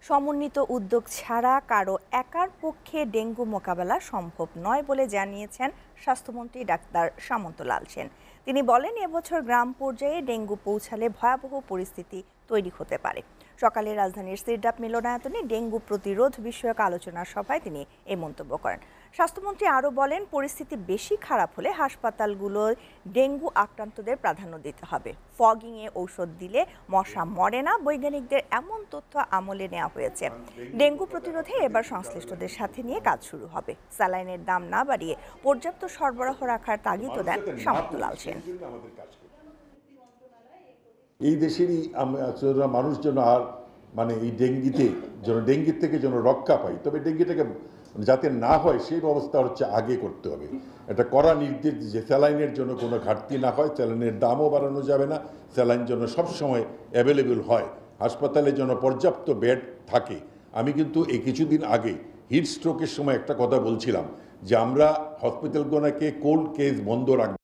সমন্বিত উদ্যোগ ছাড়া কারো একার পক্ষে ডেঙ্গু মোকাবেলা সম্ভব নয় বলে জানিয়েছেন স্বাস্থ্যমন্ত্রী ডাক্তার সামন্ত লাল সেন। তিনি বলেন, এবছর গ্রাম পর্যায়ে ডেঙ্গু পৌঁছালে ভয়াবহ পরিস্থিতি তৈরি হতে পারে। সকালে রাজধানীর সিরডাপ মিলনায়তনে ডেঙ্গু প্রতিরোধ বিষয়ক আলোচনা সভায় তিনি এই মন্তব্য করেন। স্বাস্থ্যমন্ত্রী আরও বলেন, পরিস্থিতি বেশি খারাপ হলে হাসপাতালগুলোয় ডেঙ্গু আক্রান্তদের প্রাধান্য দিতে হবে। ফগিংয়ে ঔষধ দিলে মশা মরে না, বৈজ্ঞানিকদের এমন তথ্য আমলে নেওয়া হয়েছে। ডেঙ্গু প্রতিরোধে এবার সংশ্লিষ্টদের সাথে নিয়ে কাজ শুরু হবে। স্যালাইনের দাম না বাড়িয়ে পর্যাপ্ত সরবরাহ রাখার তাগিদও দেন সামন্ত লাল সেন। এই দেশেরই মানুষজন আর এই ডেঙ্গির থেকে যেন রক্ষা পাই, তবে ডেঙ্গিটাকে যাতে না হয় সেই ব্যবস্থা আগে করতে হবে। এটা কড়া নির্দেশ যে স্যালাইনের জন্য কোনো ঘাটতি না হয়, স্যালাইনের দামও বাড়ানো যাবে না, স্যালাইন যেন সবসময় অ্যাভেলেবেল হয়, হাসপাতালে যেন পর্যাপ্ত বেড থাকে। আমি কিন্তু এই কিছুদিন আগে হিট স্ট্রোকের সময় একটা কথা বলছিলাম যে আমরা হসপিটালগুলোকে কোল্ড কেস বন্ধ রাখবো